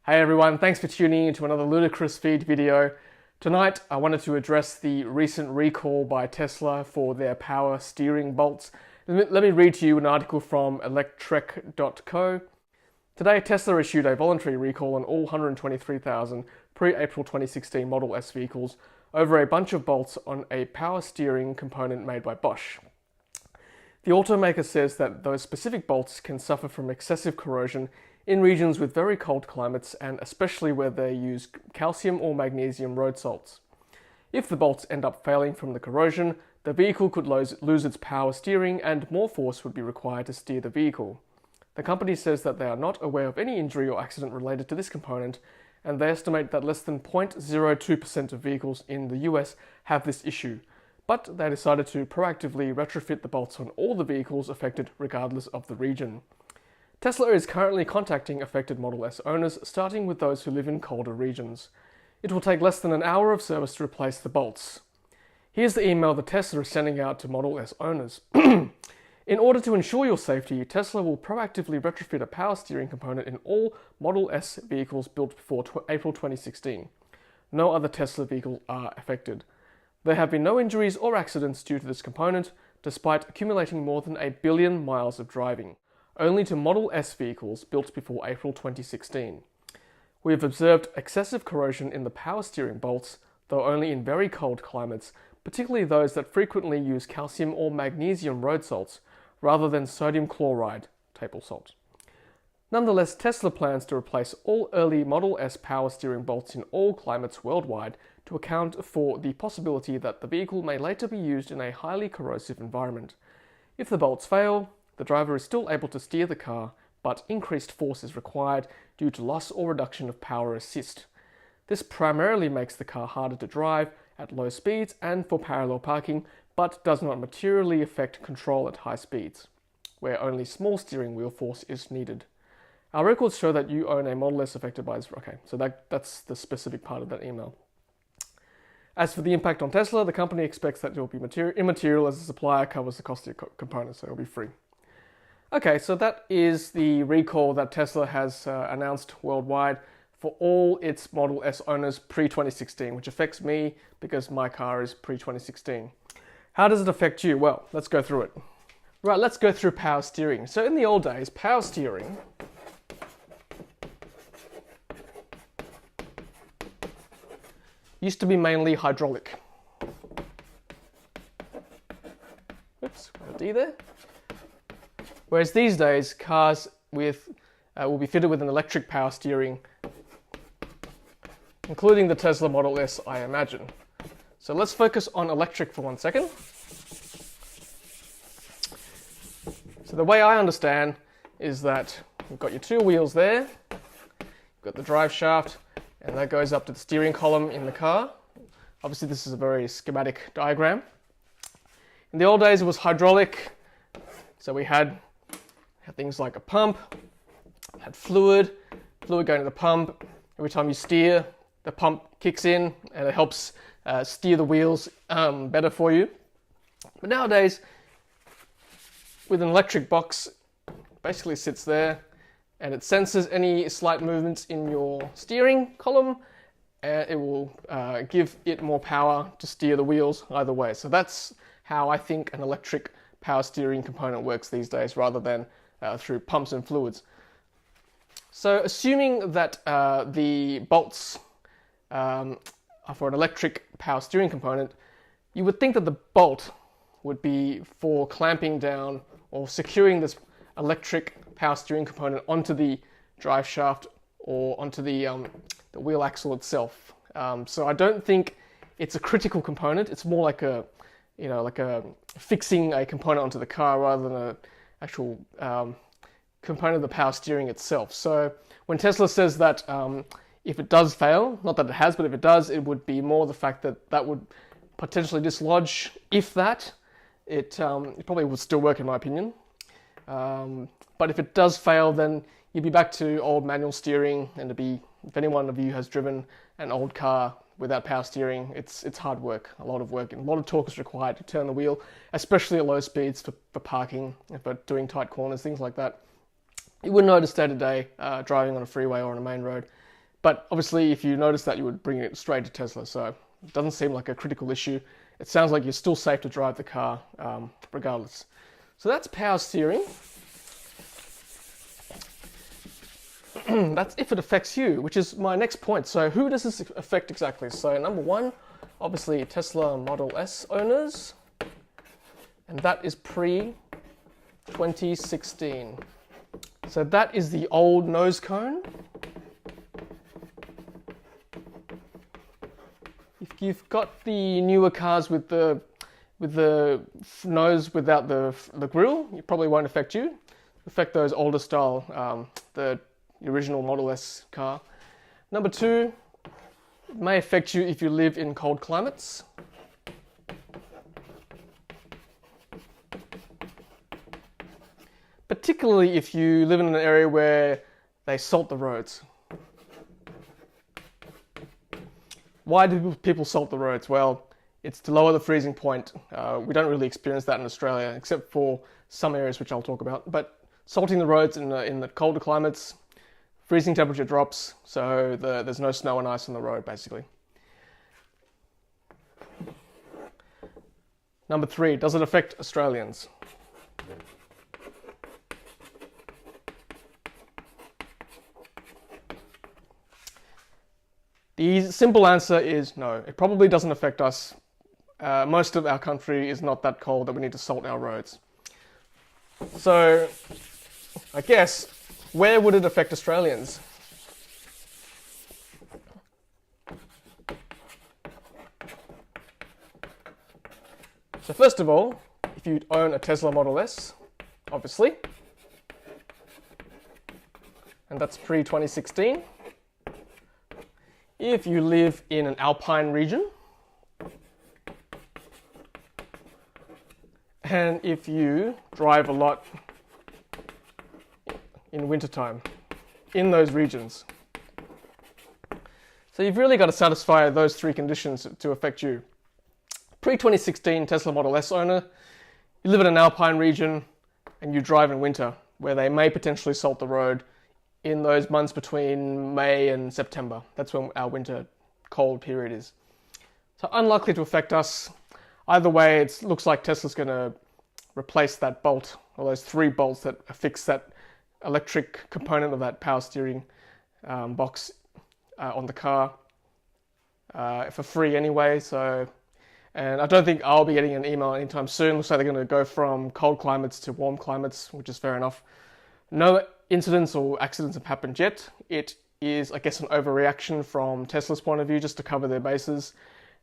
Hey everyone, thanks for tuning in to another Ludicrous feed video. Tonight I wanted to address the recent recall by Tesla for their power steering bolts. Let me read to you an article from electrek.co. Today Tesla issued a voluntary recall on all 123,000 pre-April 2016 Model S vehicles over a bunch of bolts on a power steering component made by Bosch. The automaker says that those specific bolts can suffer from excessive corrosion in regions with very cold climates and especially where they use calcium or magnesium road salts. If the bolts end up failing from the corrosion, the vehicle could lose its power steering and more force would be required to steer the vehicle. The company says that they are not aware of any injury or accident related to this component, and they estimate that less than 0.02% of vehicles in the US have this issue, but they decided to proactively retrofit the bolts on all the vehicles affected regardless of the region. Tesla is currently contacting affected Model S owners, starting with those who live in colder regions. It will take less than an hour of service to replace the bolts. Here's the email that Tesla is sending out to Model S owners. In order to ensure your safety, Tesla will proactively retrofit a power steering component in all Model S vehicles built before April 2016. No other Tesla vehicles are affected. There have been no injuries or accidents due to this component, despite accumulating more than 1 billion miles of driving. Only to Model S vehicles built before April 2016. We have observed excessive corrosion in the power steering bolts, though only in very cold climates, particularly those that frequently use calcium or magnesium road salts, rather than sodium chloride table salt. Nonetheless, Tesla plans to replace all early Model S power steering bolts in all climates worldwide to account for the possibility that the vehicle may later be used in a highly corrosive environment. If the bolts fail, the driver is still able to steer the car, but increased force is required due to loss or reduction of power assist. This primarily makes the car harder to drive at low speeds and for parallel parking, but does not materially affect control at high speeds, where only small steering wheel force is needed. Our records show that you own a Model S affected by this. Okay, so that's the specific part of that email. As for the impact on Tesla, the company expects that it will be immaterial as the supplier covers the cost of the components, so it will be free. Okay, so that is the recall that Tesla has announced worldwide for all its Model S owners pre-2016, which affects me because my car is pre-2016. How does it affect you? Well, let's go through it. Right, let's go through power steering. So in the old days, power steering used to be mainly hydraulic. Oops, got a D there. Whereas these days, cars will be fitted with an electric power steering, including the Tesla Model S, I imagine. So let's focus on electric for 1 second. So the way I understand is that you've got your two wheels there, you've got the drive shaft, and that goes up to the steering column in the car. Obviously this is a very schematic diagram. In the old days it was hydraulic, so we had things like a pump, had fluid going to the pump. Every time you steer, the pump kicks in and it helps steer the wheels better for you. But nowadays, with an electric box, it basically sits there and it senses any slight movements in your steering column and it will give it more power to steer the wheels either way. So that's how I think an electric power steering component works these days, rather than through pumps and fluids. So assuming that the bolts are for an electric power steering component, you would think that the bolt would be for clamping down or securing this electric power steering component onto the drive shaft or onto the wheel axle itself. So I don't think it's a critical component. It's more like a fixing a component onto the car rather than an actual component of the power steering itself. So when Tesla says that if it does fail, not that it has, but if it does, it would be more the fact that that would potentially dislodge, if that. It probably would still work in my opinion. But if it does fail, then you'd be back to old manual steering, and if any one of you has driven an old car without power steering, it's hard work, a lot of work, and a lot of torque is required to turn the wheel, especially at low speeds for parking, for doing tight corners, things like that. You wouldn't notice day to day driving on a freeway or on a main road. But obviously, if you notice that, you would bring it straight to Tesla. So it doesn't seem like a critical issue. It sounds like you're still safe to drive the car regardless. So that's power steering. That's if it affects you, which is my next point. So who does this affect exactly? So number one, obviously Tesla Model S owners, and that is pre-2016. So that is the old nose cone. If you've got the newer cars with the nose without the grille, it probably won't affect you. Affect those older style, the original Model S car. Number two, it may affect you if you live in cold climates. Particularly if you live in an area where they salt the roads. Why do people salt the roads? Well, it's to lower the freezing point. We don't really experience that in Australia, except for some areas which I'll talk about. But salting the roads in the colder climates, freezing temperature drops, so there's no snow and ice on the road, basically. Number three, does it affect Australians? The simple answer is no. It probably doesn't affect us. Most of our country is not that cold that we need to salt our roads. So, I guess, where would it affect Australians? So first of all, if you own a Tesla Model S, obviously, and that's pre-2016. If you live in an alpine region, and if you drive a lot in wintertime in those regions. So you've really got to satisfy those three conditions to affect you. Pre-2016 Tesla Model S owner, you live in an alpine region and you drive in winter, where they may potentially salt the road in those months between May and September. That's when our winter cold period is. So unlikely to affect us. Either way, it looks like Tesla's going to replace that bolt, or those three bolts that affix that electric component of that power steering box on the car for free anyway. So, and I don't think I'll be getting an email anytime soon. Looks like they're going to go from cold climates to warm climates, which is fair enough. No incidents or accidents have happened yet. It is, I guess, an overreaction from Tesla's point of view, just to cover their bases.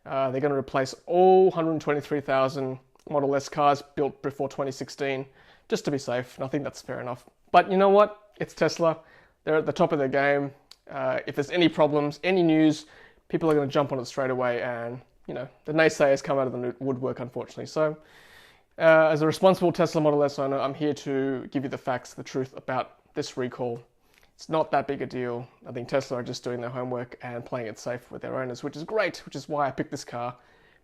They're going to replace all 123,000 Model S cars built before 2016, just to be safe. And I think that's fair enough. But you know what? It's Tesla. They're at the top of their game. If there's any problems, any news, people are going to jump on it straight away. And, you know, the naysayers come out of the woodwork, unfortunately. So, as a responsible Tesla Model S owner, I'm here to give you the facts, the truth about this recall. It's not that big a deal. I think Tesla are just doing their homework and playing it safe with their owners, which is great, which is why I picked this car,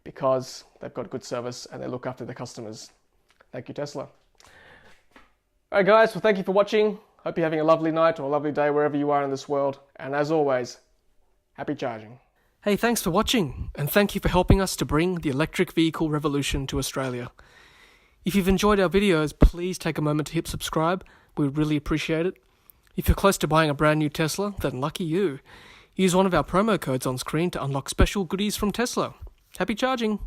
because they've got good service and they look after their customers. Thank you, Tesla. Alright guys, well thank you for watching. Hope you're having a lovely night or a lovely day wherever you are in this world. And as always, happy charging. Hey, thanks for watching, and thank you for helping us to bring the electric vehicle revolution to Australia. If you've enjoyed our videos, please take a moment to hit subscribe. We really appreciate it. If you're close to buying a brand new Tesla, then lucky you. Use one of our promo codes on screen to unlock special goodies from Tesla. Happy charging!